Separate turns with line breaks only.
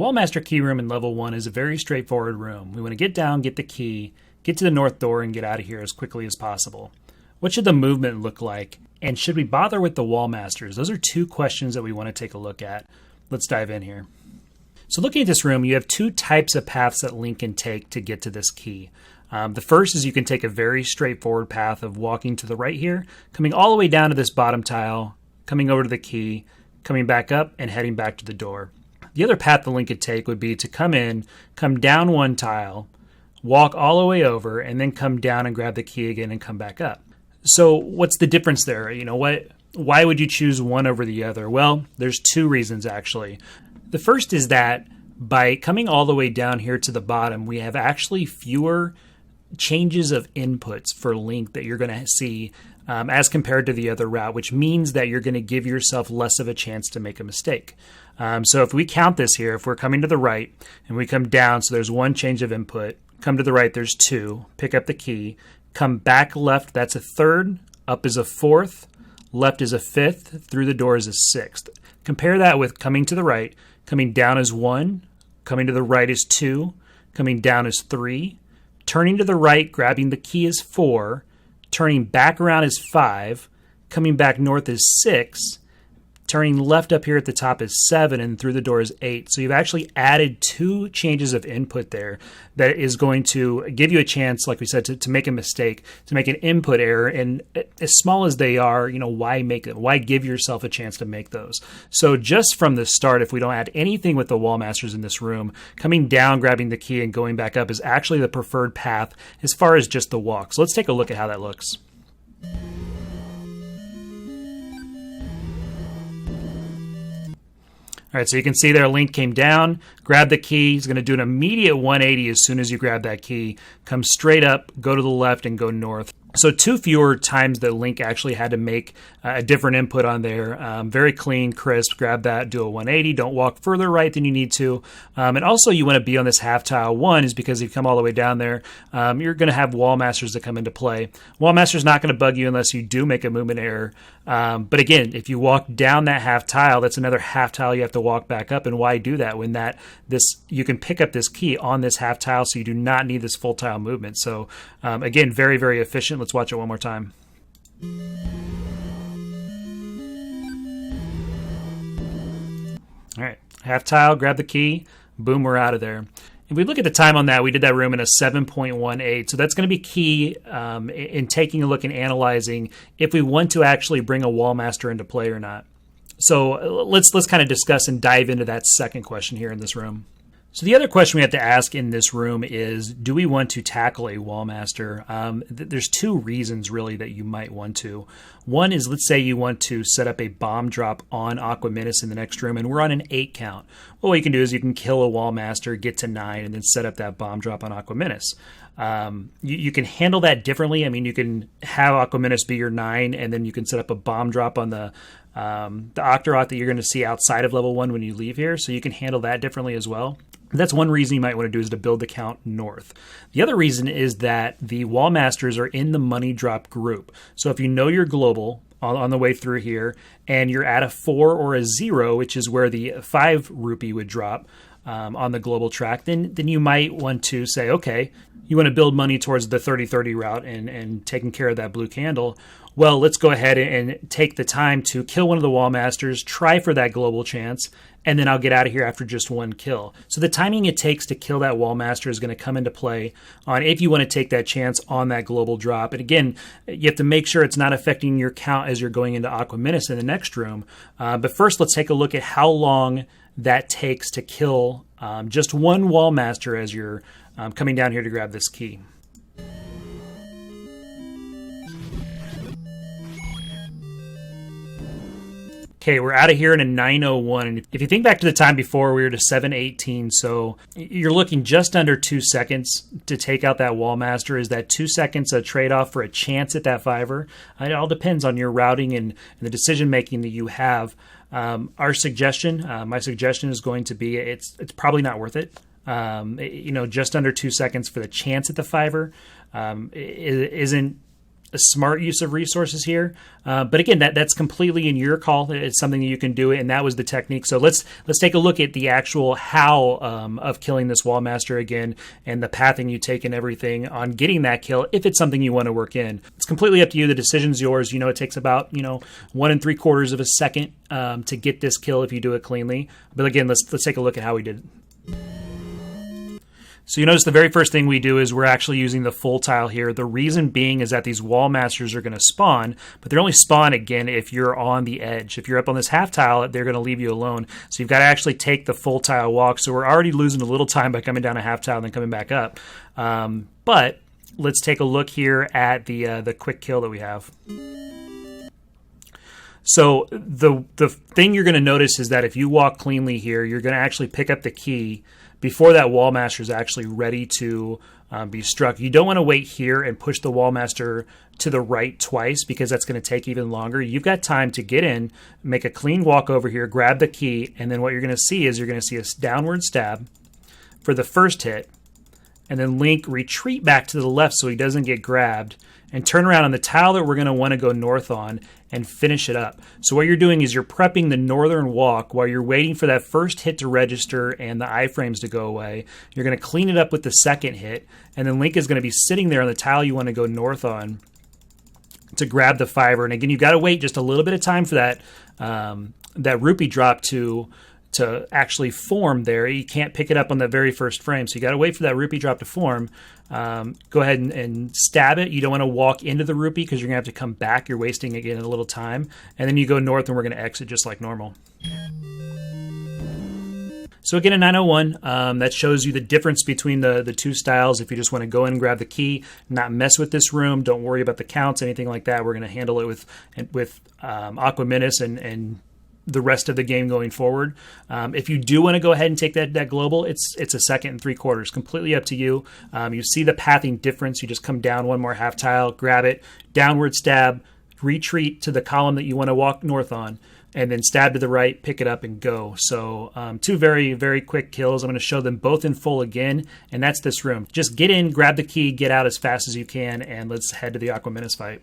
Wallmaster key room in level 1 is a very straightforward room. We want to get down, get the key, get to the north door, and get out of here as quickly as possible. What should the movement look like? And should we bother with the Wallmasters? Those are two questions that we want to take a look at. Let's dive in here. So looking at this room, you have two types of paths that Link can take to get to this key. The first is you can take a very straightforward path of walking to the right here, coming all the way down to this bottom tile, coming over to the key, coming back up, and heading back to the door. The other path the Link could take would be to come in, come down one tile, walk all the way over, and then come down and grab the key again and come back up. So what's the difference there? Why would you choose one over the other? Well, there's two reasons actually. The first is that by coming all the way down here to the bottom, we have actually fewer changes of inputs for Link that you're going to see as compared to the other route, which means that you're going to give yourself less of a chance to make a mistake. So if we count this here, if we're coming to the right and we come down, so there's one change of input, come to the right, there's two, pick up the key, come back left, that's a third, up is a fourth, left is a fifth, through the door is a sixth. Compare that with coming to the right, coming down is one, coming to the right is two, coming down is three, turning to the right, grabbing the key is four, turning back around is five, coming back north is six, turning left up here at the top is seven, and through the door is eight. So you've actually added two changes of input there that is going to give you a chance, like we said, to make a mistake, to make an input error. And as small as they are, why make it? Why give yourself a chance to make those? So just from the start, if we don't add anything with the Wallmasters in this room, coming down, grabbing the key, and going back up is actually the preferred path as far as just the walk. So let's take a look at how that looks. All right, so you can see there Link came down, grabbed the key. He's going to do an immediate 180 as soon as you grab that key. Come straight up, go to the left, and go north. So two fewer times that Link actually had to make a different input on there. Very clean, crisp. Grab that, do a 180. Don't walk further right than you need to. And also you want to be on this half tile. One is because if you come all the way down there, you're going to have Wallmasters that come into play. Wallmaster's not going to bug you unless you do make a movement error. But again, if you walk down that half tile, that's another half tile you have to walk back up. And why do that when you can pick up this key on this half tile, so you do not need this full tile movement. So again, very, very efficient. Let's watch it one more time. All right, half tile, grab the key, boom, we're out of there. If we look at the time on that, we did that room in a 7.18. So that's going to be key in taking a look and analyzing if we want to actually bring a Wallmaster into play or not. So let's kind of discuss and dive into that second question here in this room. So the other question we have to ask in this room is, do we want to tackle a Wallmaster? There's two reasons really that you might want to. One is, let's say you want to set up a bomb drop on Aquaminus in the next room, and we're on an 8 count. Well, what you can do is you can kill a Wallmaster, get to 9, and then set up that bomb drop on Aquaminus. You can handle that differently. I mean, you can have Aquaminus be your 9, and then you can set up a bomb drop on the Octorok that you're going to see outside of level 1 when you leave here. So you can handle that differently as well. That's one reason you might want to do, is to build the count north. The other reason is that the Wallmasters are in the money drop group. So if you know you're global on the way through here and you're at a 4 or a 0, which is where the 5 rupee would drop on the global track, then you might want to say, okay, you want to build money towards the 30-30 route and taking care of that blue candle. Well, let's go ahead and take the time to kill one of the Wallmasters, try for that global chance, and then I'll get out of here after just one kill. So the timing it takes to kill that Wallmaster is going to come into play on if you want to take that chance on that global drop. And again, you have to make sure it's not affecting your count as you're going into Aquaminus in the next room. But first, let's take a look at how long that takes to kill just one Wallmaster as you're coming down here to grab this key. Okay, we're out of here in a 9:01. And if you think back to the time before, we were to 7:18. So you're looking just under 2 seconds to take out that Wallmaster. Is that 2 seconds a trade-off for a chance at that 5-er? It all depends on your routing and the decision-making that you have. My suggestion is going to be it's probably not worth it. Just under 2 seconds for the chance at the 5-er isn't a smart use of resources here. But again, that's completely in your call. It's something that you can do it, and that was the technique. So let's take a look at the actual how of killing this Wallmaster again, and the pathing you take and everything on getting that kill, if it's something you want to work in. It's completely up to you. The decision's yours. It takes about 1 3/4 of a second to get this kill if you do it cleanly. But again, let's take a look at how we did it. So you notice the very first thing we do is we're actually using the full tile here. The reason being is that these Wallmasters are going to spawn, but they're only spawn again if you're on the edge. If you're up on this half tile, they're going to leave you alone. So you've got to actually take the full tile walk. So we're already losing a little time by coming down a half tile and then coming back up. But let's take a look here at the quick kill that we have. So the thing you're going to notice is that if you walk cleanly here, you're going to actually pick up the key before that Wallmaster is actually ready to be struck. You don't want to wait here and push the Wallmaster to the right twice, because that's going to take even longer. You've got time to get in, make a clean walk over here, grab the key, and then what you're going to see is you're going to see a downward stab for the first hit, and then Link retreat back to the left so he doesn't get grabbed, and turn around on the tile that we're going to want to go north on and finish it up. So what you're doing is you're prepping the northern walk while you're waiting for that first hit to register and the iframes to go away. You're going to clean it up with the second hit, and then Link is going to be sitting there on the tile you want to go north on to grab the fiver. And again, you've got to wait just a little bit of time for that rupee drop to actually form there. You can't pick it up on the very first frame, so you got to wait for that rupee drop to form. Go ahead and stab it. You don't want to walk into the rupee because you're going to have to come back. You're wasting, again, a little time. And then you go north, and we're going to exit just like normal. So again, a 901, that shows you the difference between the two styles. If you just want to go in and grab the key, not mess with this room, don't worry about the counts, anything like that. We're going to handle it with Aquaminus and the rest of the game going forward. If you do want to go ahead and take that global, it's a 2 3/4, completely up to you. You see the pathing difference. You just come down one more half tile, grab it, downward stab, retreat to the column that you want to walk north on, and then stab to the right, pick it up, and go. So 2 very, very quick kills. I'm going to show them both in full again, and that's this room. Just get in, grab the key, get out as fast as you can, and let's head to the Aquaminus fight.